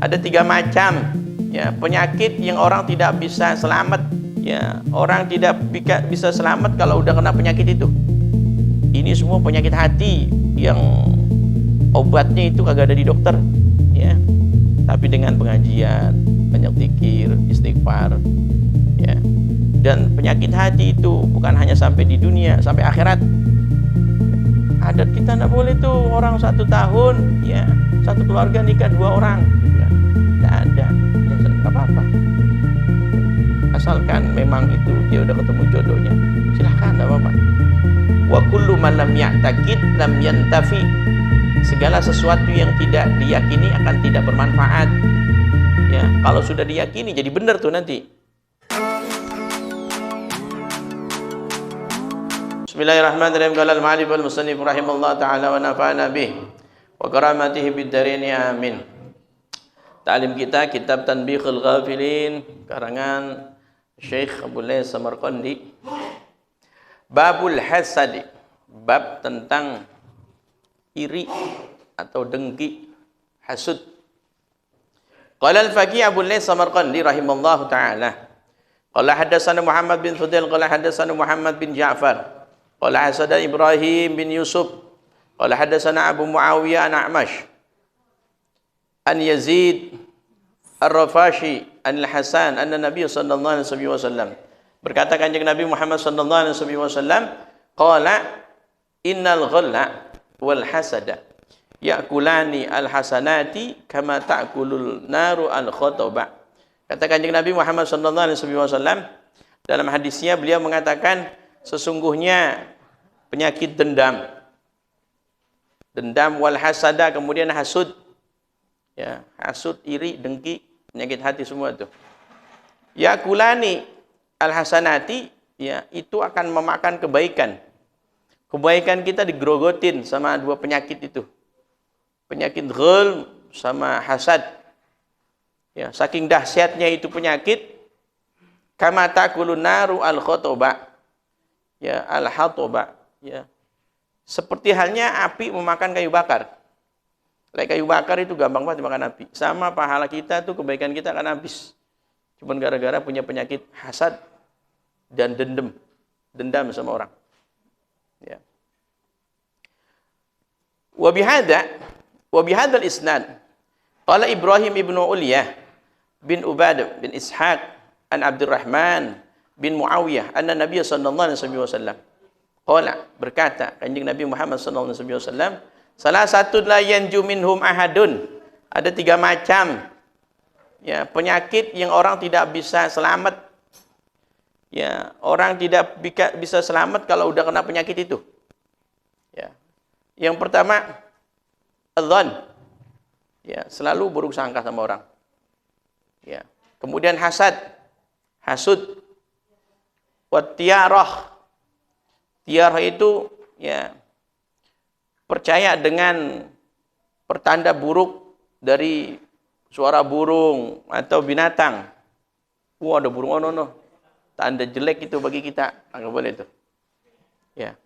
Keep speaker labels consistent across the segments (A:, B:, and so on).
A: Ada 3 macam ya penyakit yang orang tidak bisa selamat ya. Orang tidak bisa selamat kalau udah kena penyakit itu. Ini semua penyakit hati yang obatnya itu kagak ada di dokter ya. Tapi dengan pengajian, banyak zikir, istighfar ya. Dan penyakit hati itu bukan hanya sampai di dunia, sampai akhirat. Adat kita tidak boleh tuh orang 1 tahun ya, 1 keluarga nikah 2 orang gitu kan. Tidak ada ya, nggak apa-apa, asalkan memang itu dia udah ketemu jodohnya, silahkan, tidak apa-apa. Wa kullu man lam ya'taqid lam yantafi. Segala sesuatu yang tidak diyakini akan tidak bermanfaat ya. Kalau sudah diyakini jadi benar tuh nanti. Bismillahirrahmanirrahim. Qala al-ma'alif wal-musannif rahimallahu ta'ala wa nafa'ana bih wa karamatihi bid-darin amin. Ta'lim kita kitab Tanbikhul Ghafilin karangan Syekh Abdul Laith Samarqandi. Babul hasad, bab tentang iri atau dengki, hasud. Qala al-faqih Abdul Laith Samarqandi rahimallahu ta'ala. Qala hadatsana Muhammad bin Fudail qala hadatsana Muhammad bin Ja'far qala hadatsana Ibrahim bin Yusuf qala hadatsana Abu Muawiyah an A'mash an Yazid Ar-Rafashi an Al-Hasan anna Nabiy sallallahu alaihi wasallam berkata kanjeng Nabi Muhammad sallallahu alaihi wasallam qala innal ghalla wal hasada ya'kulani al-hasanati kama ta'kulul naru al-khataba. Kata kanjeng Nabi Muhammad sallallahu alaihi wasallam dalam hadisnya beliau mengatakan sesungguhnya penyakit dendam wal hasada, kemudian hasud ya, hasud, iri, dengki, penyakit hati semua itu. Ya'kulani al-hasanati ya, itu akan memakan kebaikan. Kebaikan kita digrogotin sama 2 penyakit itu. Penyakit ghul sama hasad. Ya, saking dahsyatnya itu penyakit, kama takulun naru al-khatoba. Ya, al-hatoba, ya. Seperti halnya api memakan kayu bakar. Kayu bakar itu gampang banget dimakan api. Sama pahala kita tuh, kebaikan kita akan habis. Cuman gara-gara punya penyakit hasad dan dendam sama orang. Ya. Wa bihadzal isnad qala Ibrahim ibnu Ulyah bin Ubadah bin Ishaq an Abdurrahman bin Muawiyah anna Nabiy sallallahu alaihi wasallam qala, berkata kanjeng Nabi Muhammad sallallahu alaihi wasallam, salah satu la yanju minhum ahadun, ada 3 macam ya penyakit yang orang tidak bisa selamat ya, orang tidak bisa selamat kalau udah kena penyakit itu ya. Yang pertama adzan ya, selalu buruk sangka sama orang ya. Kemudian hasud, tiarah itu ya, percaya dengan pertanda buruk dari suara burung atau binatang. Wah, ada burung, no. Tanda jelek itu bagi kita, nggak boleh itu. Ya.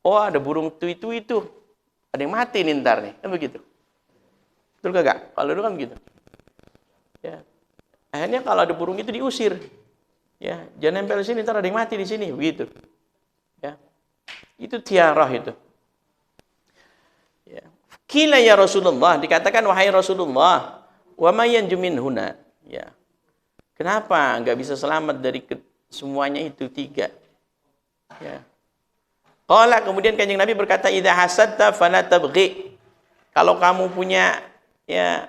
A: Oh, ada burung itu. Ada yang mati nih ntar nih, kan begitu. Betul kagak? Kalau dulu kan begitu. Ya. Akhirnya kalau ada burung itu diusir. Ya, jangan nempel di sini, ntar ada yang mati di sini, begitu. Ya. Itu tiarah itu. Ya. Qila ya Rasulullah, dikatakan wahai Rasulullah, wa may yanju minhuna. Ya. Kenapa enggak bisa selamat dari semuanya itu 3? Ya. Qala, kemudian kanjeng Nabi berkata, idza hasadta fala tabghi. Kalau kamu punya ya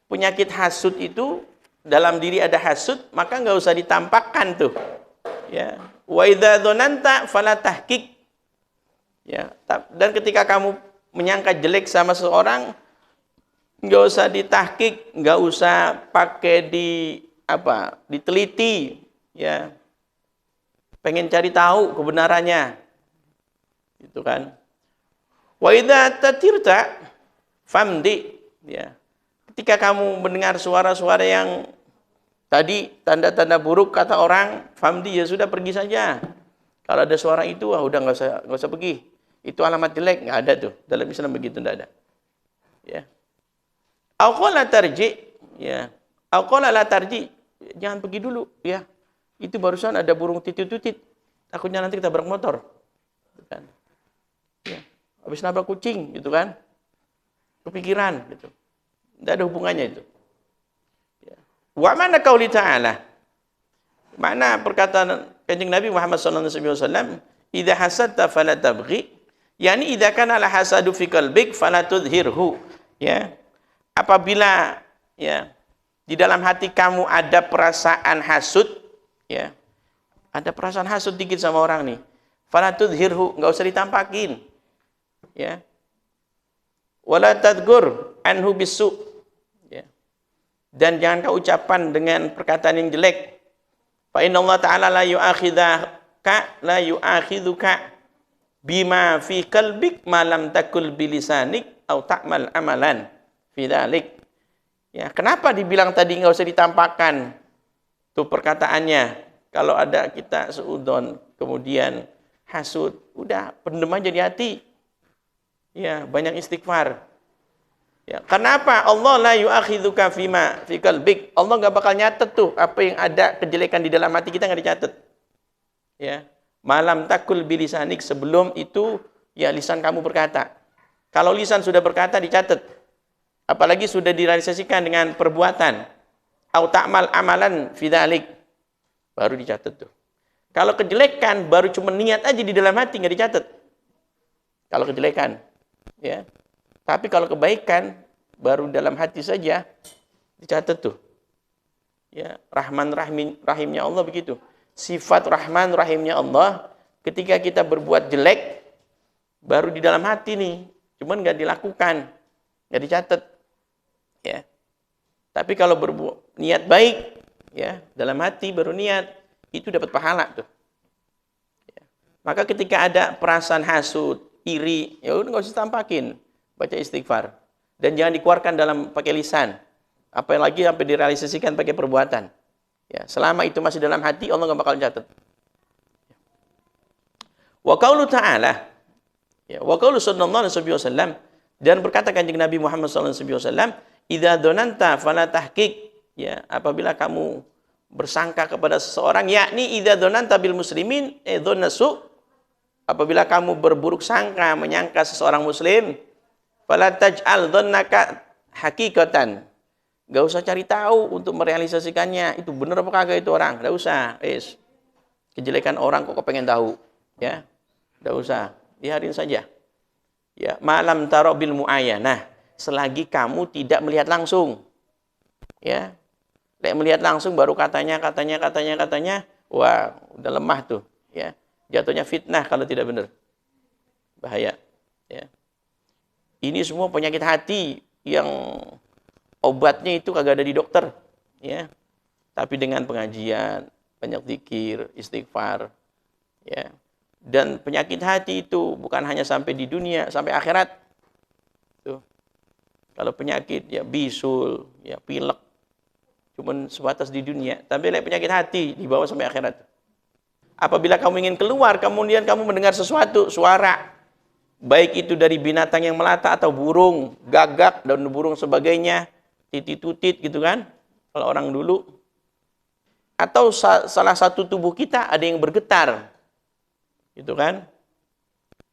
A: penyakit hasud itu, dalam diri ada hasud, maka enggak usah ditampakkan tuh. Ya. Wa idza dzananta fala tahqiq. Ya, dan ketika kamu menyangka jelek sama seseorang, enggak usah ditahqiq, enggak usah pakai diteliti ya. Pengen cari tahu kebenarannya. Itu kan. Wa idza tatirta famdi ya. Ketika kamu mendengar suara-suara yang tadi tanda-tanda buruk kata orang, famdi ya sudah pergi saja. Kalau ada suara itu udah enggak usah pergi. Itu alamat jelek, enggak ada tuh. Dalam Islam begitu enggak ada. Ya. Au qala tarji, ya. Au qala la tarji, jangan pergi dulu, ya. Itu barusan ada burung titit-titit. Takutnya nanti kita tabrak motor. Gitu kan. Ya. Habis nabrak kucing, gitu kan. Kepikiran, gitu. Tidak ada hubungannya itu. Ya. Wa mana qauli ta'ala? Mana perkataan Kanjeng Nabi Muhammad SAW, "Idza hasadta fala tabghi." Yani idza kana al hasadu fi qalbik fala tudhirhu. Ya. Apabila ya di dalam hati kamu ada perasaan hasud, ya. Ada perasaan hasud dikit sama orang nih. Fala tudhirhu, enggak usah ditampakin. Ya. Wala tadhkur anhu bisu. Ya. Dan jangan kau ucapan dengan perkataan yang jelek. Fa inna Allah Ta'ala la yu'akhidhuka bima fi qalbik ma lam takul bilisanik au ta'mal amalan fi dzalik. Ya, kenapa dibilang tadi enggak usah ditampakkan tuh perkataannya? Kalau ada kita seudon kemudian hasud, udah pendem aja di hati. Ya, banyak istighfar. Ya, kenapa Allah la yu'akhidhuka fima fi qalbik? Allah enggak bakal nyatet tuh apa yang ada kejelekan di dalam hati kita, enggak dicatat. Ya. Malam takul bilisanik, sebelum itu ya lisan kamu berkata. Kalau lisan sudah berkata dicatat. Apalagi sudah direalisasikan dengan perbuatan. Au ta'mal amalan fi dzalik. Baru dicatat tuh. Kalau kejelekan baru cuma niat aja di dalam hati, enggak dicatat. Kalau kejelekan, ya. Tapi kalau kebaikan baru dalam hati saja dicatat tuh. Ya, Rahman Rahimnya Allah begitu. Sifat Rahman Rahimnya Allah, ketika kita berbuat jelek baru di dalam hati nih, cuman nggak dilakukan, nggak dicatat, ya. Tapi kalau berbuat niat baik, ya dalam hati baru niat, itu dapat pahala tuh. Ya. Maka ketika ada perasaan hasud, iri, ya udah nggak usah tampakin, baca istighfar dan jangan dikeluarkan dalam pakai lisan, apalagi sampai direalisasikan pakai perbuatan. Ya, selama itu masih dalam hati, Allah nggak bakal catat. Wa qaulu ta'ala, ya, wa qaulu sallallahu alaihi wasallam, dan berkata Kanjeng Nabi Muhammad sallallahu alaihi wasallam, idza dzananta fala tahqiq, ya, apabila kamu bersangka kepada seseorang, yakni idza dzananta bil muslimin dzannasu, apabila kamu berburuk sangka menyangka seseorang muslim, fala taj'al dzannaka haqiqatan. Gak usah cari tahu untuk merealisasikannya. Itu benar apa kagak itu orang. Gak usah. Kejelekan orang kok pengen tahu. Ya, gak usah. Biarin saja. Ya, malam taro bil mu'ayyanah. Selagi kamu tidak melihat langsung. Ya, melihat langsung baru katanya. Wah, udah lemah tuh. Ya, jatuhnya fitnah kalau tidak benar. Bahaya. Ya. Ini semua penyakit hati yang obatnya itu kagak ada di dokter, ya. Tapi dengan pengajian, banyak zikir, istighfar, ya. Dan penyakit hati itu bukan hanya sampai di dunia, sampai akhirat. Tuh. Kalau penyakit ya bisul, ya pilek, cuman sebatas di dunia. Tapi penyakit hati dibawa sampai akhirat. Apabila kamu ingin keluar, kemudian kamu mendengar sesuatu, suara, baik itu dari binatang yang melata atau burung, gagak dan burung sebagainya, titit-tutit gitu kan, kalau orang dulu. Atau salah satu tubuh kita ada yang bergetar, gitu kan.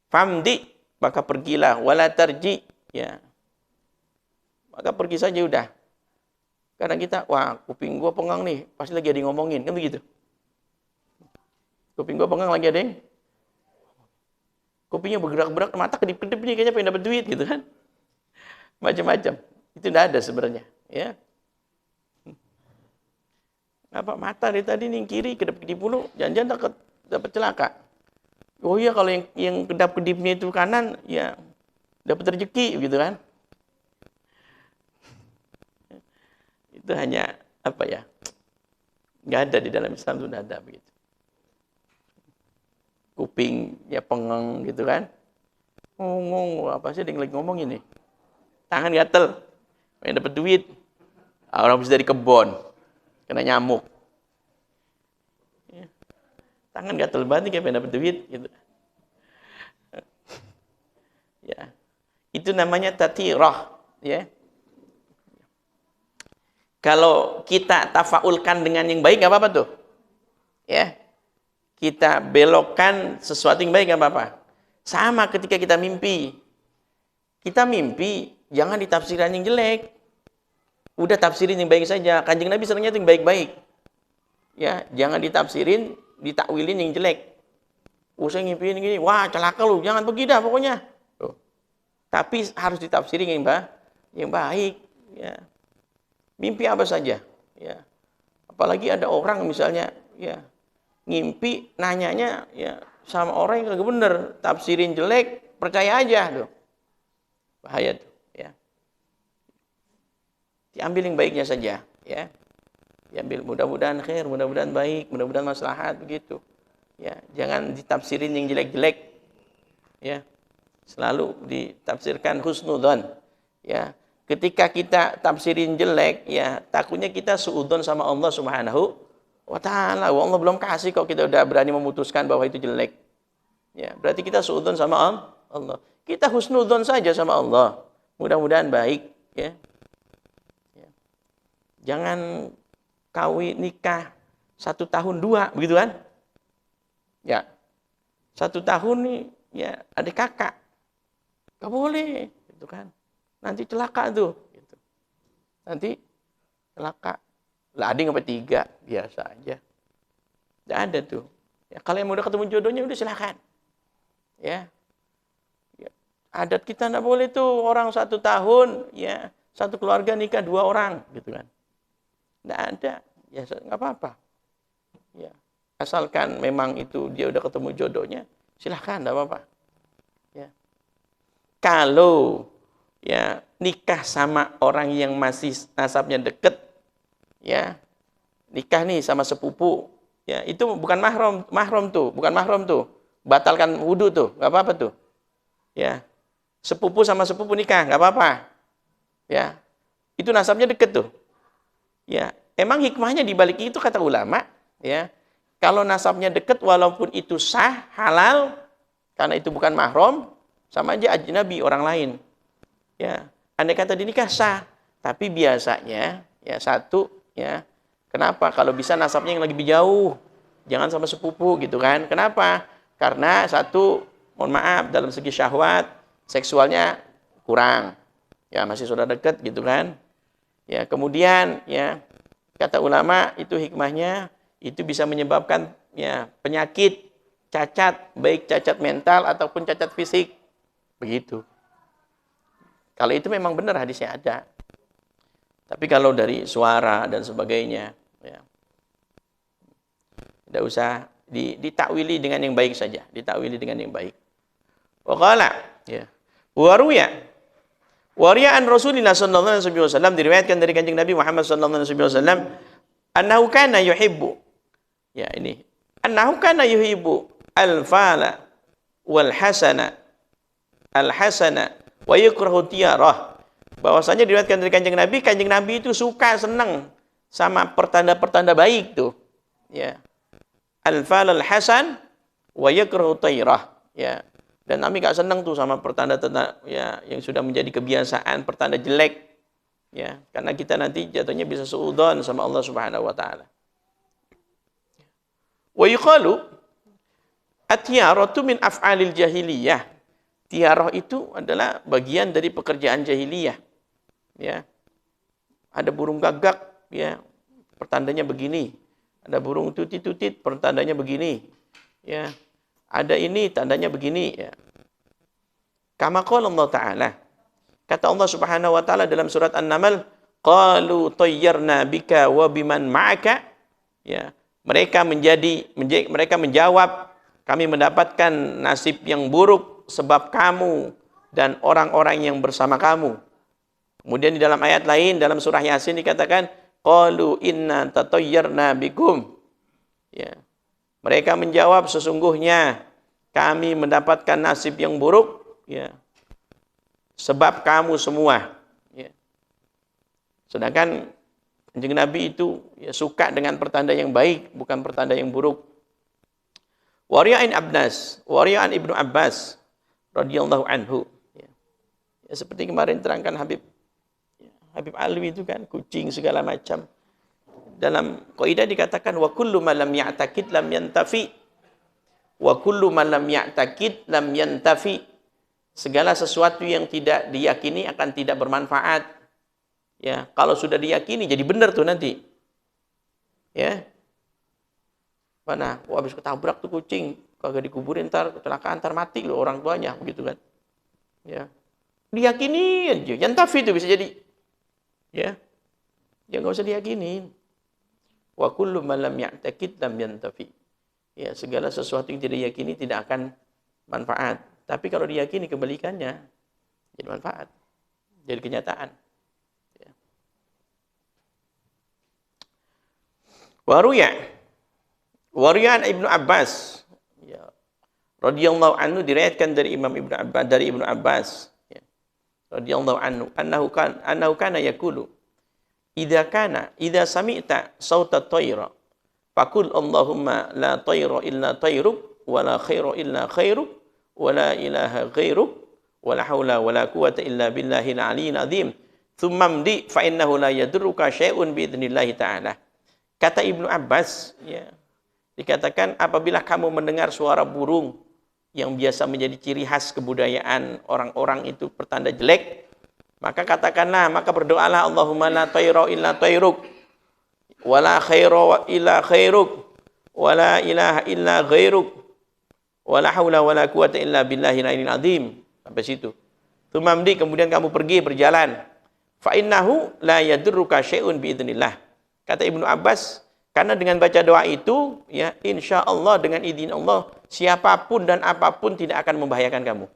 A: Famdi, maka pergilah, wala tarji, ya. Maka pergi saja udah. Kadang kita, wah kuping gua pengang nih, pasti lagi ada yang ngomongin, kan begitu. Kuping gua pengang lagi ada yang, kupingnya bergerak-gerak, mata kedip-kedip nih, kayaknya pengen dapat duit gitu kan. Macam-macam. Itu tidak ada sebenarnya, ya. Apa mata dari tadi nih kiri kedap-kedip dulu, jangan-jangan dapat celaka. Oh iya, kalau yang kedap-kedipnya itu kanan, ya dapat rezeki gitu kan. Itu hanya apa ya? Nggak ada di dalam Islam, itu tidak ada begitu. Kuping ya pengeng gitu kan. Ngomong apa sih, ada yang lagi ngomong ini. Tangan gatel, pengen dapat duit. Orang habis dari kebon, kena nyamuk. Ya. Tangan gatel banget kayak pengen dapat duit gitu. Ya. Itu namanya tatirah, ya. Kalau kita tafaulkan dengan yang baik nggak apa-apa tuh. Ya. Kita belokkan sesuatu yang baik nggak apa-apa. Sama ketika kita mimpi. Kita mimpi, jangan ditafsiran yang jelek. Udah tafsirin yang baik saja. Kanjeng Nabi seringnya itu yang baik-baik. Ya, jangan ditafsirin, ditakwilin yang jelek. Saya ngimpiin gini, wah celaka lu, jangan pergi dah pokoknya. Tuh. Tapi harus ditafsirin yang baik. Ya. Mimpi apa saja, ya. Apalagi ada orang misalnya, ya, ngimpi nanyanya ya sama orang yang kagak bener, tafsirin jelek, percaya aja tuh. Bahaya tuh, ya. Diambil yang baiknya saja, ya. Diambil mudah-mudahan khair, mudah-mudahan baik, mudah-mudahan maslahat begitu. Ya, jangan ditafsirin yang jelek-jelek. Ya. Selalu ditafsirkan husnudzon, ya. Ketika kita tafsirin jelek, ya takutnya kita suudzon sama Allah Subhanahu wa Ta'ala. Allah belum kasih kok kita udah berani memutuskan bahwa itu jelek. Ya, berarti kita suudzon sama Allah. Kita husnudzon saja sama Allah. Mudah-mudahan baik, ya. Ya. Jangan nikah 1 tahun 2, begitu kan? Ya. 1 tahun nih, ya adik kakak. Gak boleh, gitu kan? Nanti celaka tuh. Gitu. Nanti celaka. Lah adik sampai 3, biasa aja. Tidak ada tuh. Ya, kalau yang udah ketemu jodohnya udah silakan. Ya. Ya. Adat kita tidak boleh tuh orang 1 tahun, ya 1 keluarga nikah 2 orang, gitu kan? Tidak ada. Ya nggak apa-apa. Ya. Asalkan memang itu dia udah ketemu jodohnya, silakan, tidak apa-apa. Ya. Kalau ya nikah sama orang yang masih nasabnya deket, ya nikah nih sama sepupu, ya itu bukan mahram tuh, bukan mahram tuh, batalkan wudhu tuh, nggak apa-apa tuh, ya sepupu sama sepupu nikah nggak apa-apa, ya itu nasabnya deket tuh, ya emang hikmahnya dibalik itu kata ulama, ya kalau nasabnya deket walaupun itu sah halal karena itu bukan mahram, sama aja ajnabi orang lain. Ya, andai kata dinikah sah, tapi biasanya ya satu, ya kenapa? Kalau bisa nasabnya yang lebih jauh, jangan sama sepupu gitu kan? Kenapa? Karena satu, mohon maaf dalam segi syahwat seksualnya kurang, ya masih saudara dekat gitu kan? Ya kemudian ya kata ulama itu hikmahnya itu bisa menyebabkan ya penyakit, cacat, baik cacat mental ataupun cacat fisik, begitu. Kalau itu memang benar hadisnya ada. Tapi kalau dari suara dan sebagainya, ya, tidak usah ditakwili dengan yang baik saja. Ditakwili dengan yang baik. Waqala, ya. Wariya an Rasulillah sallallahu alaihi wasallam diriwayatkan dari Kanjeng Nabi Muhammad sallallahu alaihi wasallam annahu kana yuhibbu. Ya ini. Annahu kana yuhibbu al-fala wal hasana wa yukrahu tiyarah. Bahwasanya diriwayatkan dari Kanjeng Nabi itu suka senang sama pertanda-pertanda baik tuh. Ya. Al-fal al-hasan wa yukrahu tiyarah. Ya. Dan Nabi gak senang tuh sama pertanda-tanda ya yang sudah menjadi kebiasaan, pertanda jelek. Ya, karena kita nanti jatuhnya bisa suudzon sama Allah Subhanahu wa taala. Wa yuqalu at-tiyaratu min af'alil jahiliyah. Tiarah itu adalah bagian dari pekerjaan jahiliyah. Ya. Ada burung gagak, ya, pertandanya begini. Ada burung tutit-tutit, pertandanya begini. Ya. Ada ini, tandanya begini, ya. Kama qala Allah Ta'ala. Kata Allah Subhanahu wa taala dalam surat An-Naml, qalu tayyarna bika wa biman ma'aka. Ya. Mereka menjawab, kami mendapatkan nasib yang buruk sebab kamu dan orang-orang yang bersama kamu. Kemudian di dalam ayat lain dalam surah Yasin dikatakan qalu inna tatayyarna bikum. Ya. Mereka menjawab sesungguhnya kami mendapatkan nasib yang buruk, ya, sebab kamu semua. Ya. Sedangkan Kanjeng Nabi itu ya, suka dengan pertanda yang baik, bukan pertanda yang buruk. Wari'an Ibnu Abbas radhiyallahu anhu. Ya. Ya, seperti kemarin terangkan Habib Habib Alwi itu kan kucing segala macam. Dalam kaidah dikatakan wa kullu man lam ya'taqid lam yantafi. Wa kullu man lam ya'taqid lam yantafi. Segala sesuatu yang tidak diyakini akan tidak bermanfaat. Ya, kalau sudah diyakini jadi benar tuh nanti. Ya. Mana? Wah, habis ketabrak tuh kucing, kagak dikuburin ntar kecelakaan ntar mati loh orang tuanya, begitu kan. Ya. Diyakini aja, yantafi itu bisa jadi. Ya. Ya enggak usah diyakinin. Wa kullu man lam ya'taqid lam yantafi. Ya, segala sesuatu yang tidak diyakini tidak akan manfaat. Tapi kalau diyakini kebalikannya jadi manfaat. Jadi kenyataan. Ya. Waruya Ibnu Abbas, ya, radhiyallahu anhu, diriwayatkan dari Ibnu Abbas, ya, radhiyallahu anhu, annahu kana yaqulu idza sami'ta sauta tayra faqul Allahumma la tayra illa tayruk wa la khaira illa khairuk wa la ilaha ghairuk wa la haula wa la quwata illa billahil aliyyil azim thumma mdi fa innahu la yadurruka syai'un bi idznillah ta'ala. Kata Ibnu Abbas, ya, dikatakan apabila kamu mendengar suara burung yang biasa menjadi ciri khas kebudayaan orang-orang itu pertanda jelek, maka katakanlah, maka berdoalah, Allahumma la tayra illa tayruk wa la khaira illa khairuk wa la ilaha illa ghairuk wa la haula wa la quwata illa billahil aliyyil azim. Sampai situ. Tumamdi, kemudian kamu pergi berjalan. Fa innahu la yadurruka syai'un bi idznillah. Kata Ibnu Abbas, karena dengan baca doa itu, ya, insya Allah dengan izin Allah, siapapun dan apapun tidak akan membahayakan kamu.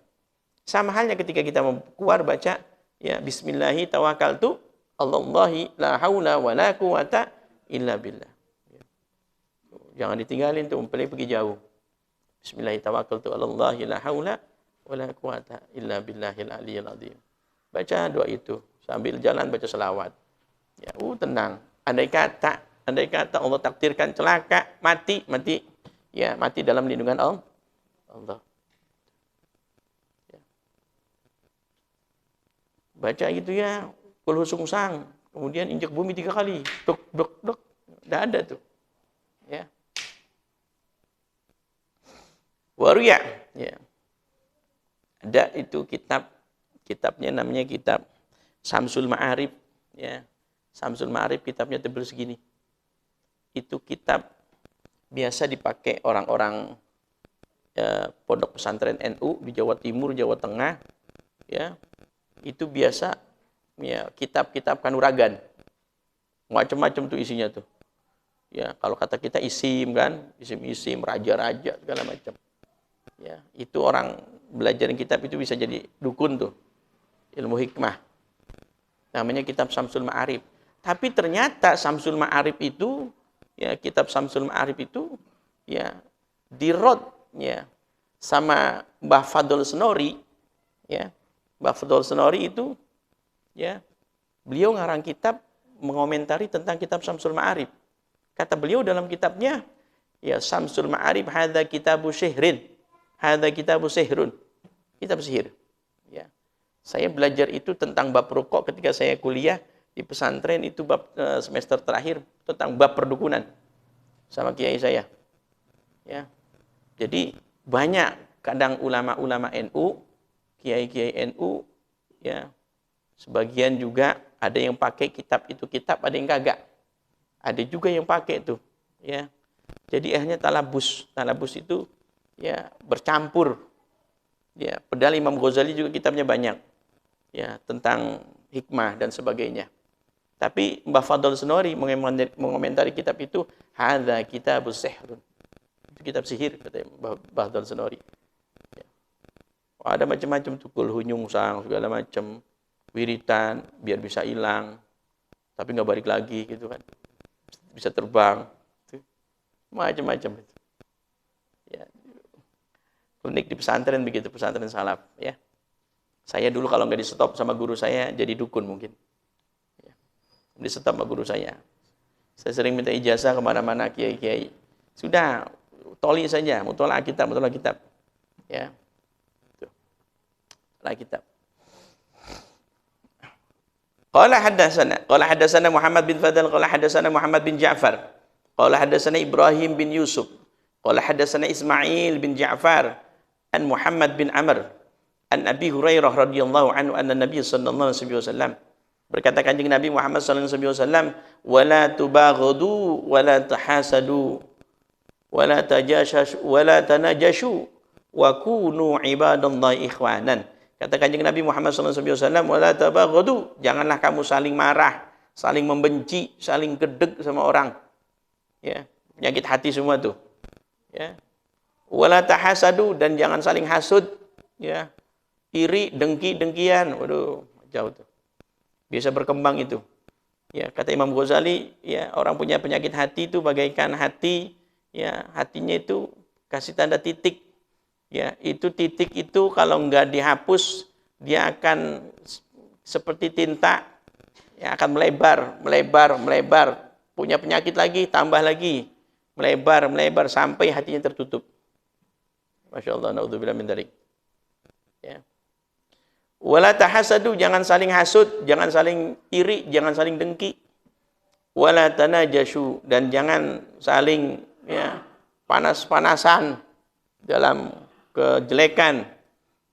A: Sama halnya ketika kita mau keluar baca, ya, bismillahi tawakkaltu Allahi la haula wa la quwata illa billah. Jangan ditinggalin tuh, pergi jauh. Bismillahi tawakkaltu Allahi la haula wa la quwata illa billahil aliyyil azim. Baca doa itu sambil jalan baca selawat. Ya, tenang. Andai kata Allah takdirkan celaka, mati, ya, mati dalam lindungan Allah. Ya. Baca gitu ya, kul husungsang, kemudian injak bumi 3 kali, dok, udah ada tuh. Ya. Waruya, ya. Ada itu kitabnya namanya kitab Samsul Ma'arif, ya. Samsul Ma'arif kitabnya tebel segini. Itu kitab biasa dipakai orang-orang pondok pesantren NU di Jawa Timur, Jawa Tengah, ya. Itu biasa, ya, kitab-kitab kanuragan. Macam-macam tuh isinya tuh. Ya, kalau kata kita isim kan, isim-isim, raja-raja segala macam. Ya, itu orang belajarin kitab itu bisa jadi dukun tuh. Ilmu hikmah. Namanya kitab Samsul Ma'arif. Tapi ternyata Samsul Ma'arif itu, ya, kitab Samsul Ma'arif itu, ya, dirot, ya, sama Mbah Fadl Senori, ya. Mbah Fadl Senori itu, ya, beliau ngarang kitab mengomentari tentang kitab Samsul Ma'arif. Kata beliau dalam kitabnya, ya, Samsul Ma'arif hadza kitabu syihrin, hadza kitabu sihrun, kitab sihir. Ya. Saya belajar itu tentang bab rukuk ketika saya kuliah di pesantren, itu bab semester terakhir tentang bab perdukunan sama kiai saya. Ya. Jadi banyak kadang ulama-ulama NU, kiai-kiai NU, ya, sebagian juga ada yang pakai kitab itu kitab, ada yang kagak. Ada juga yang pakai itu, ya. Jadi akhirnya talabus itu, ya, bercampur. Ya, padahal Imam Ghazali juga kitabnya banyak, ya, tentang hikmah dan sebagainya. Tapi Mbah Fadl Senori mengomentari kitab itu, hadza kitabus sihrun. Itu kitab sihir, kata Mbah Fadl Senori. Ya. Ada macam-macam tuh, kul hunyung sang segala macam, wiritan biar bisa hilang, tapi nggak balik lagi gitu kan. Bisa terbang. Macam-macam itu. Ya. Unik di pesantren begitu, pesantren salaf, ya. Saya dulu kalau nggak di stop sama guru saya jadi dukun mungkin. Ya. Di stop sama guru saya. Saya sering minta ijazah kemana-mana kiai-kiai. Sudah, toli saja, mutolak kitab. Ya. Tuh. Lah kitab. Qala hadatsana Muhammad bin Fadl qala hadatsana Muhammad bin Ja'far qala hadatsana Ibrahim bin Yusuf qala hadatsana Ismail bin Ja'far an Muhammad bin Amr an Abi Hurairah radhiyallahu anhu anna Nabi sallallahu alaihi wasallam berkata kanjeng Nabi Muhammad sallallahu alaihi wasallam wala tubaghadu wala tahasadu wala tajashash wala tanajashu wa kunu ibadallahi ikhwanan. Kata kanjeng Nabi Muhammad SAW, wala tabaghadu, janganlah kamu saling marah, saling membenci, saling gedek sama orang. Ya, penyakit hati semua tuh. Ya. Wala tahasadu, dan jangan saling hasud, ya. Iri, dengki, dengkian. Waduh, jauh tuh. Biasa berkembang itu. Ya, kata Imam Ghazali, ya, orang punya penyakit hati itu bagaikan hati, ya, hatinya itu kasih tanda titik. Ya, itu titik itu kalau enggak dihapus, dia akan seperti tinta, ya, akan melebar, melebar, melebar. Punya penyakit lagi, tambah lagi. Melebar, melebar, sampai hatinya tertutup. Masya Allah, na'udzubillah min dzalik. Ya. Wala tahasadu, jangan saling hasud, jangan saling iri, jangan saling dengki. Wala tanajashu, dan jangan saling, ya, panas-panasan dalam kejelekan.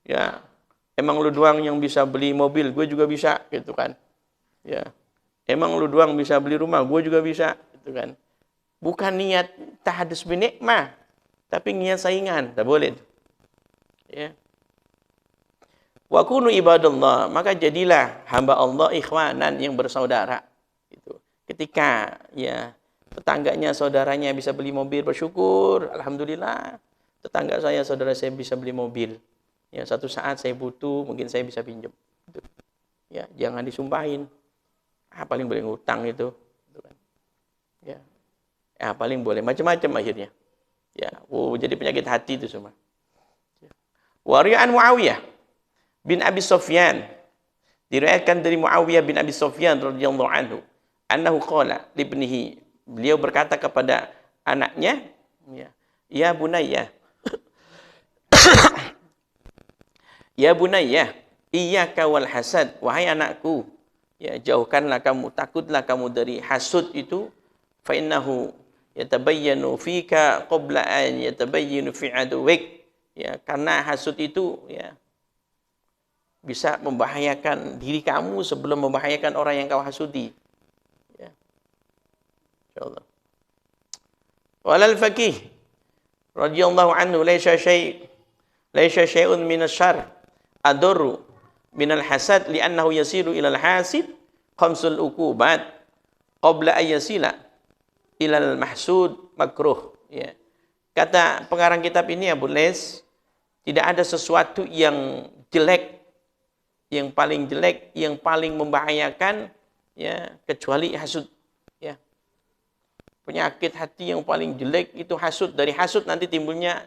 A: Ya, emang lu doang yang bisa beli mobil, gue juga bisa, gitu kan. Ya, emang lu doang bisa beli rumah, gue juga bisa, gitu kan. Bukan niat tahadus bin nikmah, tapi niat saingan, tak boleh. Ya. Wa kunu ibadallah, maka jadilah hamba Allah ikhwanan, yang bersaudara. Gitu. Ketika, ya, tetangganya, saudaranya bisa beli mobil, bersyukur, alhamdulillah. Tetangga saya, saudara saya bisa beli mobil. Ya, satu saat saya butuh, mungkin saya bisa pinjam. Gitu. Ya, jangan disumpahin. Paling boleh ngutang itu. Gitu kan. Ya. Paling boleh macam-macam akhirnya. Ya, jadi penyakit hati itu semua. Ya. Wari'an Muawiyah bin Abi Sufyan. Diriwayatkan dari Muawiyah bin Abi Sufyan radhiyallahu anhu, annahu qala li ibnihi. Beliau berkata kepada anaknya, ya bunayya, ya bunayya, iyyaka wal hasad, wahai anakku, ya, jauhkanlah kamu, takutlah kamu dari hasud itu, fa innahu yatabayyanu fika qabla an yatabayyanu fi aduwik. Ya, karena hasud itu, ya, bisa membahayakan diri kamu sebelum membahayakan orang yang kau hasudi. Ya. Insyaallah. Walal faqih radhiyallahu anhu laisa syai'un minasyarr adurru minal hasad li'annahu yasiru ilal hasid khamsul uqubat qabla an yasila ilal mahsud makruh. Ya. Kata pengarang kitab ini, Abu Les, tidak ada sesuatu yang jelek, yang paling jelek, yang paling membahayakan, ya, kecuali hasud. Ya. Penyakit hati yang paling jelek itu hasud. Dari hasud nanti timbulnya,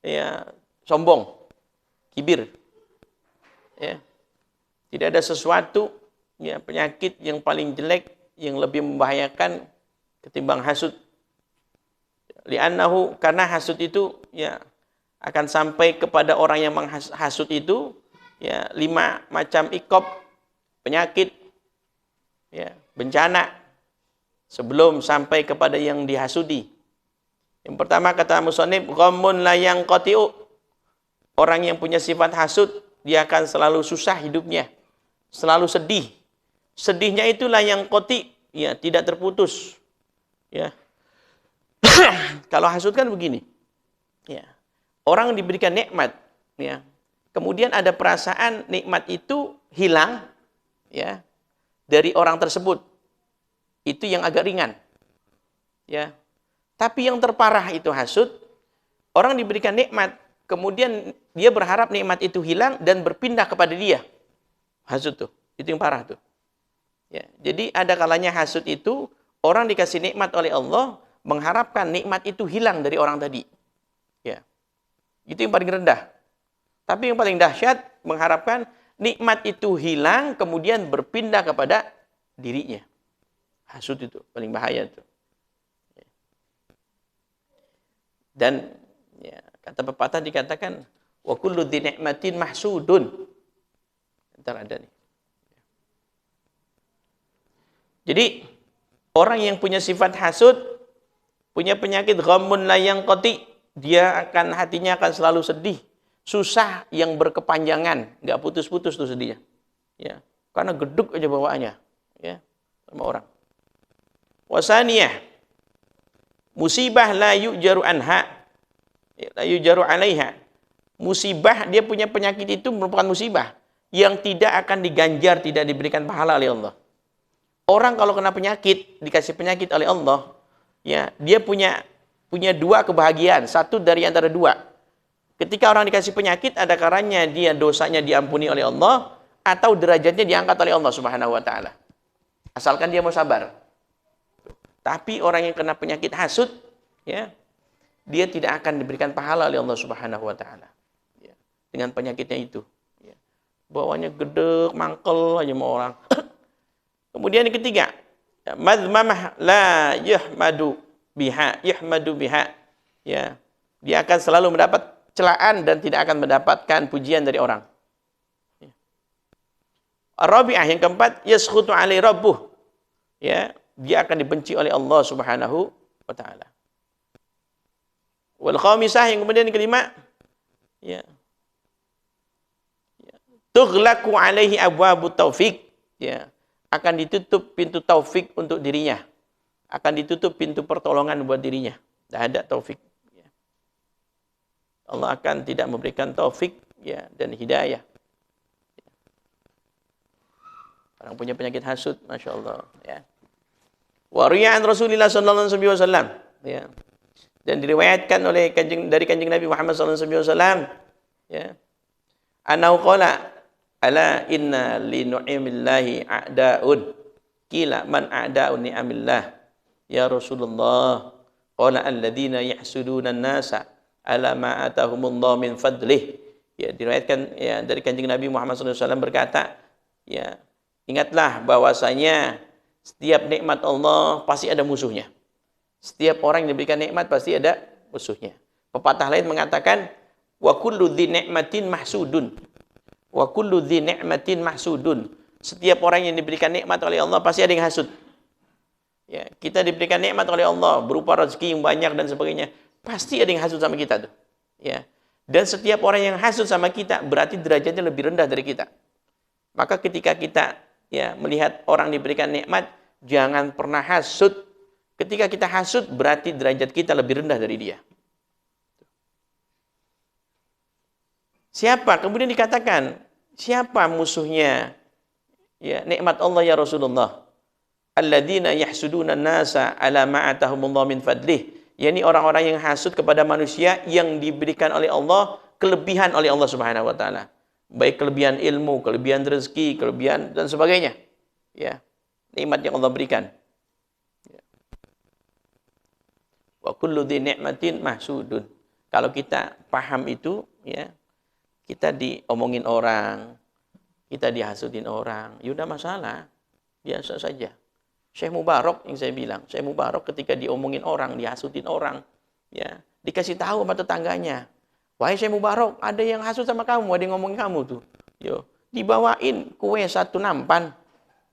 A: ya, sombong, kibir. Ya. Tidak ada sesuatu, ya, penyakit yang paling jelek, yang lebih membahayakan ketimbang hasud. Li'annahu, karena hasud itu, ya, akan sampai kepada orang yang menghasud itu, ya, 5 macam ikop, penyakit, ya, bencana sebelum sampai kepada yang dihasudi. Yang pertama, kata musannif, ghammun la yanqati'u. Orang yang punya sifat hasud, dia akan selalu susah hidupnya, selalu sedih. Sedihnya itu la yanqati, ya, tidak terputus. Ya. Kalau hasud kan begini. Ya. Orang diberikan nikmat, ya. Kemudian ada perasaan nikmat itu hilang, ya, dari orang tersebut. Itu yang agak ringan. Ya. Tapi yang terparah itu hasud, orang diberikan nikmat, kemudian dia berharap nikmat itu hilang dan berpindah kepada dia. Hasud tuh, itu yang parah tuh. Ya. Jadi ada kalanya hasud itu, orang dikasih nikmat oleh Allah, mengharapkan nikmat itu hilang dari orang tadi. Ya. Itu yang paling rendah. Tapi yang paling dahsyat, mengharapkan nikmat itu hilang, kemudian berpindah kepada dirinya. Hasud itu paling bahaya itu. Dan, ya, kata pepatah dikatakan, wa kullu dzi ni'matin mahsudun. Ntar ada nih. Jadi orang yang punya sifat hasud, punya penyakit ghammun la yanqati, dia akan hatinya akan selalu sedih, susah yang berkepanjangan, nggak putus-putus tuh sedihnya. Ya, karena geduk aja bawaannya, ya, sama orang. Wasaniyah, musibah la yujaru anha, la yujaru alaiha. Musibah, dia punya penyakit itu merupakan musibah yang tidak akan diganjar, tidak diberikan pahala oleh Allah. Orang kalau kena penyakit, dikasih penyakit oleh Allah, ya, dia punya dua kebahagiaan, satu dari antara dua. Ketika orang dikasih penyakit, ada kalanya dia dosanya diampuni oleh Allah, atau derajatnya diangkat oleh Allah Subhanahu wa taala. Asalkan dia mau sabar. Tapi orang yang kena penyakit hasud, ya, dia tidak akan diberikan pahala oleh Allah Subhanahu wa taala. Ya, dengan penyakitnya itu. Ya. Bawahnya gedek, mangkel aja sama orang. Kemudian yang ketiga, madmamah la yuhmadu biha. Ya. Dia akan selalu mendapat celaan dan tidak akan mendapatkan pujian dari orang. Ar-rabi'ah, yang keempat, yaskhutu alaihi rabbuh. Ya, dia akan dibenci oleh Allah Subhanahu wa taala. Wal khamisah, yang kemudian yang kelima, ya. Tughlaqu alaihi abwabut taufik. Ya, akan ditutup pintu taufik untuk dirinya. Akan ditutup pintu pertolongan buat dirinya. Tidak ada taufik. Ya. Allah akan tidak memberikan taufik, ya, dan hidayah. Orang punya penyakit hasud, Masya Allah. Ya. Wariya'an Rasulullah sallallahu alaihi wasallam. Ya. Dan diriwayatkan oleh dari kanjeng Nabi Muhammad sallallahu alaihi wasallam. Ya. Anau qala ala inna li nu'imillahi a'da'un. Qila man a'da'un ni'amillah? Ya Rasulullah, qala alladhina yahsuduna an-nasa ala ma atahumullah min fadlih. Ya, diriwayatkan, ya, dari kanjeng Nabi Muhammad sallallahu alaihi wasallam berkata, ya, ingatlah bahwasanya setiap nikmat Allah pasti ada musuhnya. Setiap orang yang diberikan nikmat pasti ada musuhnya. Pepatah lain mengatakan, wa kullu dzi ni'matin mahsudun. Wa kullu dzi ni'matin mahsudun. Setiap orang yang diberikan nikmat oleh Allah pasti ada yang hasud. Ya, kita diberikan nikmat oleh Allah berupa rezeki yang banyak dan sebagainya, pasti ada yang hasud sama kita tuh. Ya. Dan setiap orang yang hasud sama kita berarti derajatnya lebih rendah dari kita. Maka ketika kita, ya, melihat orang diberikan nikmat, jangan pernah hasud. Ketika kita hasud, berarti derajat kita lebih rendah dari dia. Siapa? Kemudian dikatakan, siapa musuhnya, ya, nikmat Allah ya Rasulullah? Alladzina yahsuduna an-nasa ala ma atahumullah min fadlih. Yani orang-orang yang hasud kepada manusia yang diberikan oleh Allah kelebihan oleh Allah Subhanahu wa taala. Baik kelebihan ilmu, kelebihan rezeki, kelebihan dan sebagainya. Ya. Nikmat yang Allah berikan. Ya. Wa kullu dzi ni'matin mahsudun. Kalau kita paham itu, ya, kita diomongin orang, kita dihasudin orang, ya udah masalah. Biasa saja. Syekh Mubarak yang saya bilang, Syekh Mubarak ketika diomongin orang, dihasudin orang, ya, dikasih tahu sama tetangganya. Wahai Syekh Mubarak, ada yang hasud sama kamu, ada yang ngomongin kamu tuh. Yo, dibawain kue 1 nampan.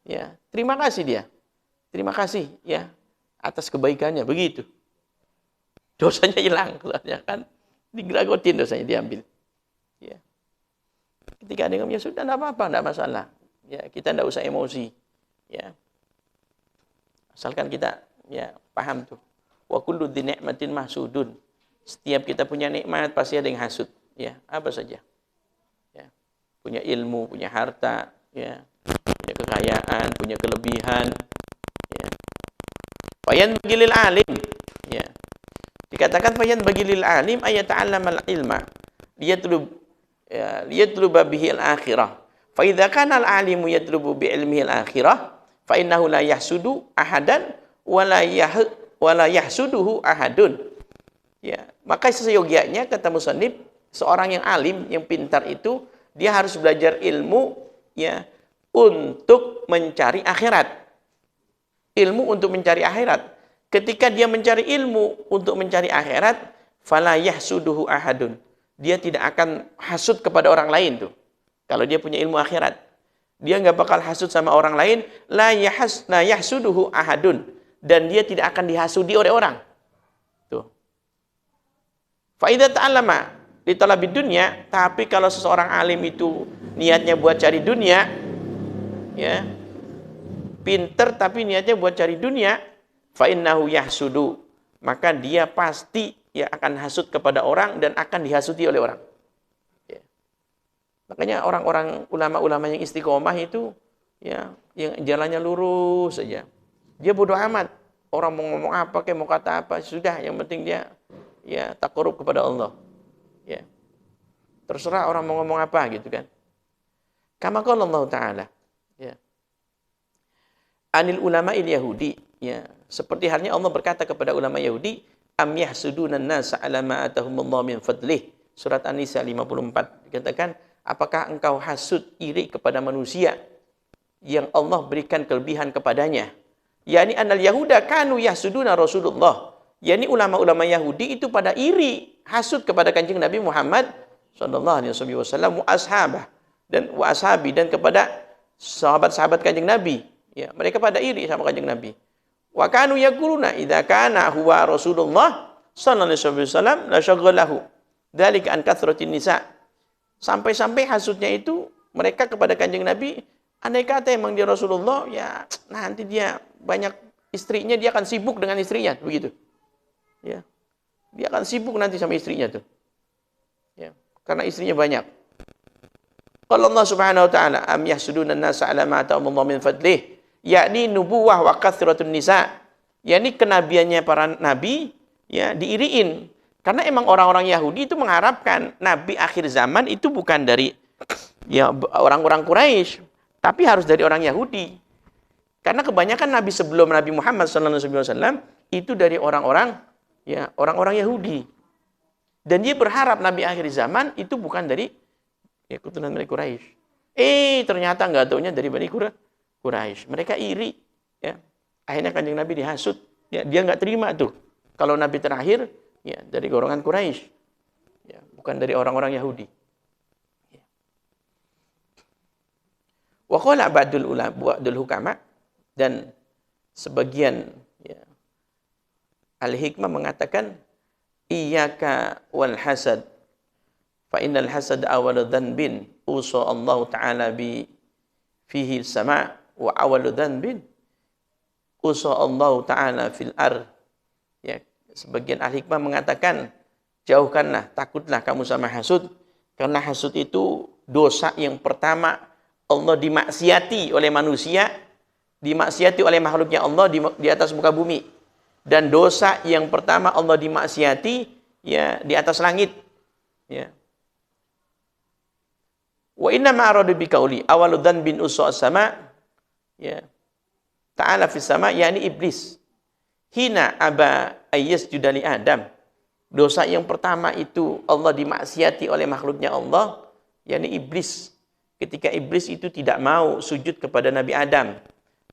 A: Ya, terima kasih dia. Terima kasih, ya, atas kebaikannya, begitu. Dosanya hilang, soalnya kan digeragotin, dosanya diambil. Ya. Ketika ada yang ngomong, ya sudah, enggak apa-apa, enggak masalah. Ya, kita enggak usah emosi. Ya. Asalkan kita, ya, paham tuh. Wa kullu dzi ni'matin mahsudun. Setiap kita punya nikmat pasti ada yang hasud, ya, apa saja. Ya. Punya ilmu, punya harta, ya, punya kekayaan, punya kelebihan, ya. Fayan bagilil alim, ya. Dikatakan fayan bagilil alim ayat ta'allamal ilma liyatlub, ya, liyatluba bihi al-akhirah. Fa idza kana al-alimu yatlubu bi ilmihi al-akhirah fa innahu la yahsudu ahadan wa la yahsuduhu ahadun. Ya, maka seyogianya kata musannif, seorang yang alim, yang pintar itu dia harus belajar ilmu, ya, untuk mencari akhirat. Ilmu untuk mencari akhirat. Ketika dia mencari ilmu untuk mencari akhirat, fala yahsuduhu ahadun. Dia tidak akan hasud kepada orang lain tuh. Kalau dia punya ilmu akhirat. Dia nggak bakal hasud sama orang lain. La yahsuduhu ahadun. Dan dia tidak akan dihasudi oleh orang. Tuh. Fa idza ta'allama li talabid dunya, tapi kalau seseorang alim itu niatnya buat cari dunia, ya. Pinter tapi niatnya buat cari dunia, fa innahu yahsudu. Maka dia pasti ya akan hasud kepada orang dan akan dihasudi oleh orang. Ya. Makanya orang-orang ulama-ulama yang istiqomah itu ya yang jalannya lurus saja. Dia bodoh amat. Orang mau ngomong apa kayak mau kata apa, sudah yang penting dia ya takarrub kepada Allah. Ya. Terserah orang mau ngomong apa gitu kan. Kama qala Allah Ta'ala. Ya. Anil ulama'il Yahudi, ya. Seperti halnya Allah berkata kepada ulama Yahudi, am yahsudunan nasa ala ma atahumullahu min fadlih. Surat An-Nisa 54 dikatakan, apakah engkau hasud iri kepada manusia yang Allah berikan kelebihan kepadanya? Yani anal yahuda kanu yahsuduna Rasulullah. Yani ulama-ulama Yahudi itu pada iri, hasud kepada Kanjeng Nabi Muhammad sallallahu alaihi wasallam wa ashabah dan wa ashabi dan kepada sahabat-sahabat Kanjeng Nabi. Ya, mereka pada iri sama Kanjeng Nabi. Wa kanu yaquluna idza kana huwa Rasulullah sallallahu alaihi wasallam la syaghalahu dzalika an kathratin nisa. Sampai-sampai hasudnya itu mereka kepada Kanjeng Nabi, andai kata emang dia Rasulullah, ya nanti dia banyak istrinya, dia akan sibuk dengan istrinya, begitu. Ya. Dia akan sibuk nanti sama istrinya tuh. Ya, karena istrinya banyak. Qala Allah Subhanahu wa ta'ala, am yahsuduna an-nasa 'ala ma atahumullahu min fadlih. Yakni nubuwah wa kathratun nisa, yakni kenabiannya para nabi ya diiriin, karena emang orang-orang Yahudi itu mengharapkan nabi akhir zaman itu bukan dari ya orang-orang Quraisy, tapi harus dari orang Yahudi, karena kebanyakan nabi sebelum Nabi Muhammad SAW itu dari orang-orang ya orang-orang Yahudi, dan dia berharap nabi akhir zaman itu bukan dari ya keturunan dari Quraisy. Ternyata nggak taunya dari Bani Quraisy. Mereka iri, ya. Akhirnya Kanjeng Nabi dihasut, ya, dia nggak terima tuh. Kalau Nabi terakhir, ya dari golongan Quraisy, ya, bukan dari orang-orang Yahudi. Ya. Wa qala ba'dul hukama, dan sebagian ya, al-hikmah mengatakan iyyaka wal hasad fa innal hasad awalu dhanbin usa Allah Ta'ala bi fihi sama' wa awalu dhanbin usa Allah Ta'ala fil ar. Ya, sebagian ahli hikmah mengatakan jauhkanlah, takutlah kamu sama hasud, karena hasud itu dosa yang pertama Allah dimaksiati oleh manusia, dimaksiati oleh makhluknya Allah di atas muka bumi, dan dosa yang pertama Allah dimaksiati ya di atas langit. Ya. Wa inna ma'aradu biqauli awalu dhanbin usa sama' ya ta'ala fis sama, yakni iblis hina aba ayyasjuda li Adam. Dosa yang pertama itu Allah dimaksiati oleh makhluknya Allah, yakni iblis. Ketika iblis itu tidak mau sujud kepada Nabi Adam,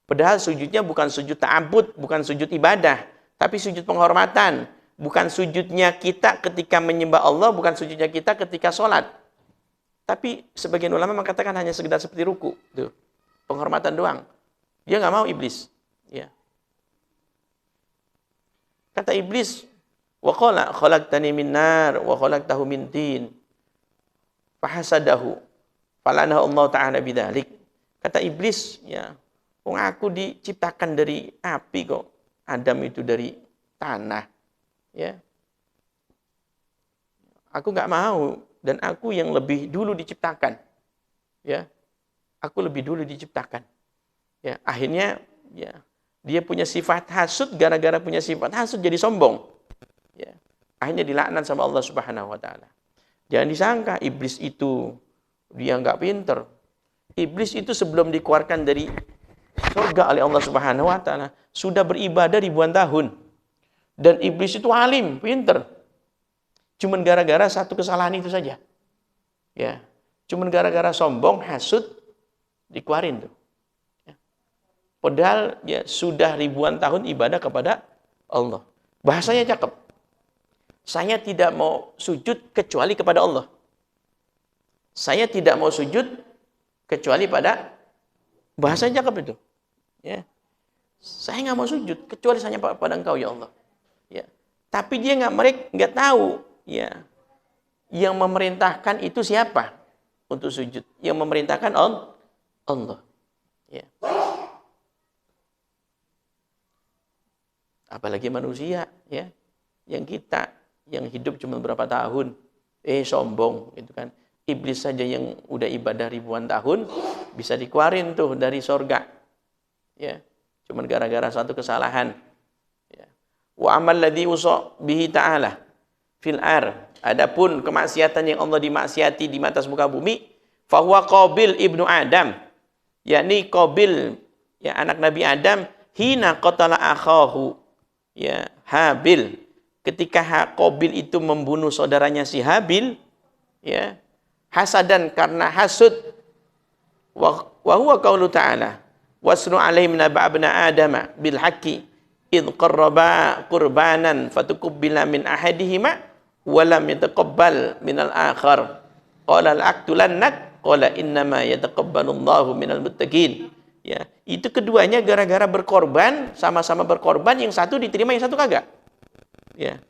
A: padahal sujudnya bukan sujud ta'abbud, bukan sujud ibadah, tapi sujud penghormatan. Bukan sujudnya kita ketika menyembah Allah, bukan sujudnya kita ketika sholat, tapi sebagian ulama mengatakan hanya sekedar seperti ruku, tuh, penghormatan doang. Dia nggak mau iblis. Ya. Kata iblis, wa qala khalaqtani min nar wa khalaqtahu min tin. Fahasadahu. Falanahu Allah Ta'ala bidzalik. Kata iblis, ya, wong aku diciptakan dari api kok. Adam itu dari tanah. Ya. Aku nggak mau, dan aku yang lebih dulu diciptakan. Ya. Aku lebih dulu diciptakan. Ya, akhirnya ya, dia punya sifat hasud, gara-gara punya sifat hasud jadi sombong. Ya. Akhirnya dilaknat sama Allah Subhanahu wa taala. Jangan disangka iblis itu dia nggak pinter. Iblis itu sebelum dikeluarkan dari surga oleh Allah Subhanahu wa taala sudah beribadah ribuan tahun. Dan iblis itu alim, pinter. Cuman gara-gara satu kesalahan itu saja. Ya. Cuman gara-gara sombong, hasud, dikeluarin tuh. Padahal ya sudah ribuan tahun ibadah kepada Allah. Bahasanya cakep. Saya tidak mau sujud kecuali kepada Allah. Saya tidak mau sujud kecuali pada Bahasanya cakep itu. Ya. Saya nggak mau sujud kecuali hanya pada Engkau ya Allah. Ya. Tapi dia nggak tahu, ya. Yang memerintahkan itu siapa untuk sujud? Yang memerintahkan Allah. Ya. Apalagi manusia, ya. Yang kita yang hidup cuma berapa tahun, sombong gitu kan. Iblis saja yang udah ibadah ribuan tahun bisa dikeluarin tuh dari sorga, ya, cuman gara-gara satu kesalahan. Ya. Wa amal ladzi usa bihi ta'ala fil ar. Adapun kemaksiatan yang Allah dimaksiati di atas muka bumi, fahuwa Qabil ibnu Adam, yakni Qabil, ya, anak Nabi Adam, hina qatala akhahu, ya, Habil, ketika Qabil itu membunuh saudaranya si Habil, ya, hasadan, karena hasud, wa huwa qaulu ta'ala wasnu alaihim naba'abna adama bil haqqi id qarraba qurbanan fatukubbila min ahadihima wa lam yataqabbal minal akhar qala al-aqtulannak qala innama yataqabbalullahu minal muttaqin. Ya, itu keduanya gara-gara berkorban, sama-sama berkorban, yang satu diterima yang satu kagak. Ya.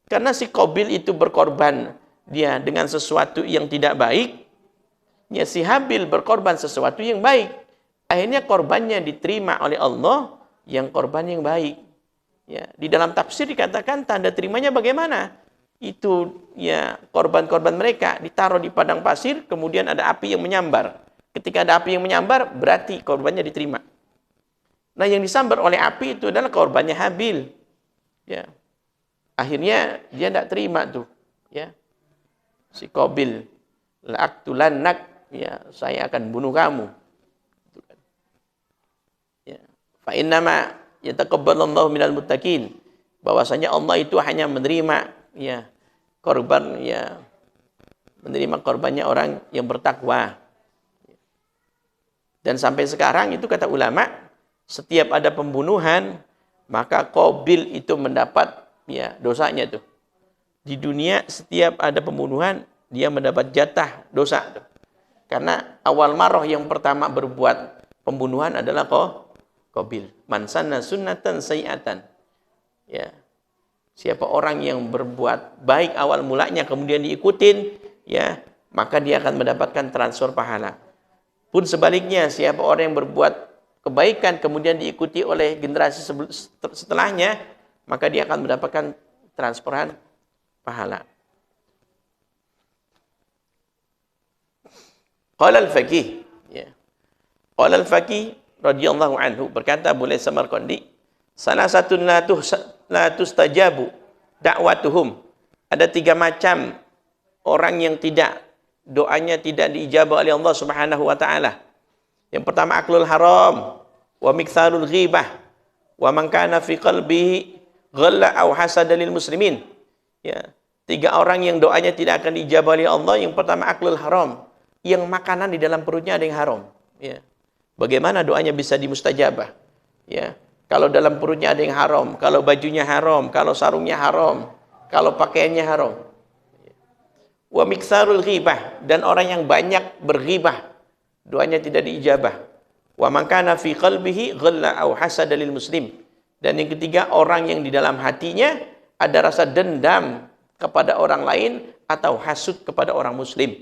A: Karena si Qabil itu berkorban dia dengan sesuatu yang tidak baik, ya, si Habil berkorban sesuatu yang baik. Akhirnya korbannya diterima oleh Allah, yang korban yang baik. Ya, di dalam tafsir dikatakan tanda terimanya bagaimana? Itu, ya, korban-korban mereka ditaruh di padang pasir, kemudian ada api yang menyambar. Ketika ada api yang menyambar, berarti korbannya diterima. Nah, yang disambar oleh api itu adalah korbannya Habil. Ya. Akhirnya dia tidak terima tuh, ya. Si Qabil, la'aqtulannak, ya, saya akan bunuh kamu. Ya. Fa innama yataqabbalullahu minal muttaqin. Bahwasanya Allah itu hanya menerima, ya, korban, ya, menerima korbannya orang yang bertakwa. Dan sampai sekarang itu kata ulama, setiap ada pembunuhan, maka Qabil itu mendapat, ya, dosanya tuh. Di dunia setiap ada pembunuhan, dia mendapat jatah dosa tuh. Karena awal maroh yang pertama berbuat pembunuhan adalah Qabil. Man sanna sunnatan sayyi'atan. Ya. Siapa orang yang berbuat baik awal mulanya kemudian diikutin, ya, maka dia akan mendapatkan transfer pahala. Pun sebaliknya, siapa orang yang berbuat kebaikan kemudian diikuti oleh generasi setelahnya, maka dia akan mendapatkan transferan pahala. Qala al-Faqih, ya. Qala al-Faqih radhiyallahu anhu, berkata Bulay Samarqandi, salah satu la tustajabu da'watuhum. Ada 3 macam orang yang doanya tidak diijabah oleh Allah Subhanahu wa taala. Yang pertama, aklul haram wa miktharul ghibah wa man kana fi qalbihi ghalla aw hasada lil muslimin. Ya, 3 orang yang doanya tidak akan diijabah oleh Allah. Yang pertama, aklul haram, yang makanan di dalam perutnya ada yang haram. Ya. Bagaimana doanya bisa dimustajabah? Ya. Kalau dalam perutnya ada yang haram, kalau bajunya haram, kalau sarungnya haram, kalau pakaiannya haram. Wa miksarul ghibah, dan orang yang banyak berghibah, doanya tidak diijabah. Wa man kana fi qalbihi ghalla aw hasada lil muslim. Dan yang ketiga, orang yang di dalam hatinya ada rasa dendam kepada orang lain atau hasud kepada orang muslim.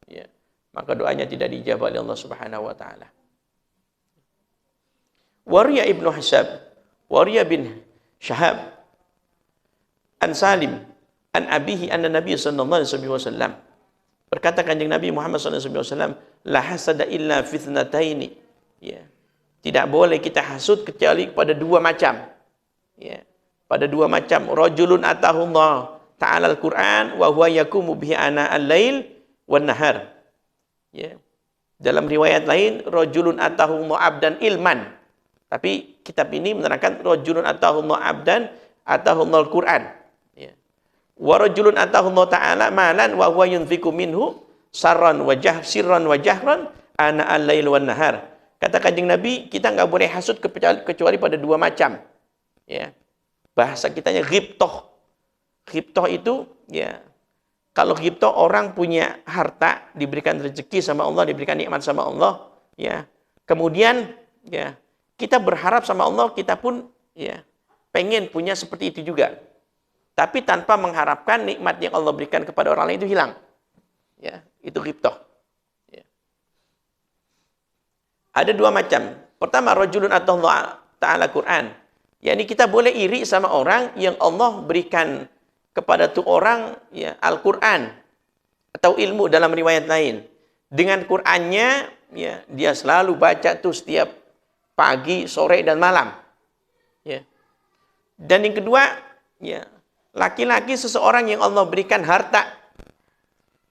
A: Ya. Maka doanya tidak diijabah oleh Allah Subhanahu wa taala. Wariya ibnu Hasab, Wariya bin Syahab, an Salim, an abihi anna Nabi sallallahu alaihi wasallam, berkata Kanjeng Nabi Muhammad sallallahu alaihi wasallam, la hasada illa fitnataini. Ya. Tidak boleh kita hasud kecuali pada 2 macam. Ya. Pada 2 macam. Rajulun atahullah ta'ala al-Qur'an wa huwa yakumu bihi ana al-lail wan nahar. Ya. Dalam riwayat lain, rajulun atahullah abdan ilman. Tapi kitab ini menerangkan rajulun atahullah abdan atahullah al-Qur'an. Ya. Wa rajulun atahullah ta'ala malan wa huwa yunfiqu minhu sirran wa jahran ana al-lail wan nahar. Kata Kanjeng Nabi, kita enggak boleh hasud kecuali pada 2 macam. Ya. Bahasa kitanya ghibtoh. Ghibtoh itu, ya, kalau ghibtoh orang punya harta, diberikan rezeki sama Allah, diberikan nikmat sama Allah, ya. Kemudian ya, kita berharap sama Allah, kita pun ya pengen punya seperti itu juga. Tapi tanpa mengharapkan nikmat yang Allah berikan kepada orang lain itu hilang. Ya, itu ghibtah. Ya. Ada dua macam. Pertama, rajulun atalla ta'ala Quran. yakni kita boleh iri sama orang yang Allah berikan kepada tu orang ya Al-Quran atau ilmu dalam riwayat lain. Dengan Qurannya ya dia selalu baca tuh setiap pagi, sore dan malam. Ya. Dan yang kedua, ya, laki-laki seseorang yang Allah berikan harta.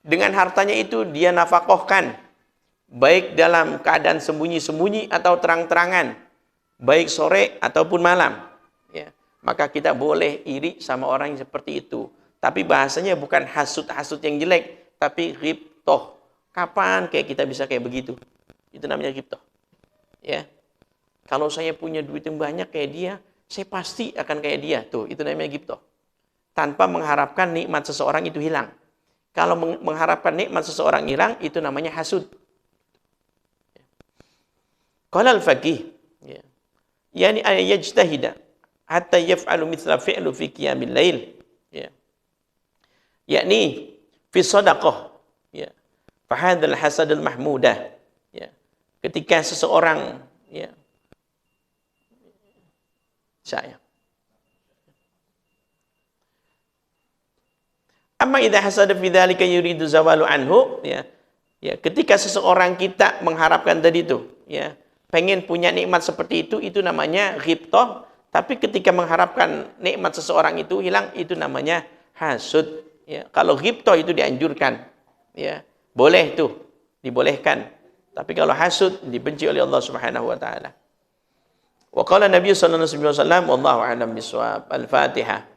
A: Dengan hartanya itu dia nafkahkan baik dalam keadaan sembunyi-sembunyi atau terang-terangan, baik sore ataupun malam. Ya. Maka kita boleh iri sama orang yang seperti itu. Tapi bahasanya bukan hasud-hasud yang jelek, tapi ghibtah. Kapan kayak kita bisa kayak begitu? Itu namanya ghibtah. Ya. Kalau saya punya duit yang banyak kayak dia, saya pasti akan kayak dia. Tuh, itu namanya ghibtah. Tanpa mengharapkan nikmat seseorang itu hilang. Kalau mengharapkan nikmat seseorang hilang, itu namanya hasud. Qala al-faqih, ya. Yani yajtahida hatta yaf'alu mithla fi'lu fi qiyamil lail. Ya. Yakni fi shadaqah. Ya. Fa hadzal hasadul mahmudah. Ya. Ketika seseorang ya saya amma idza hasada fi dzalika yuridu zawalu anhu ya. Ya, ketika seseorang kita mengharapkan tadi itu ya, pengen punya nikmat seperti itu namanya ghibtah, tapi ketika mengharapkan nikmat seseorang itu hilang, itu namanya hasud ya. Kalau ghibtah itu dianjurkan ya, boleh tuh, dibolehkan. Tapi kalau hasud dibenci oleh Allah Subhanahu wa taala. Wa qala Nabi sallallahu alaihi wasallam wallahu a'lam bishawab. Al-Fatihah.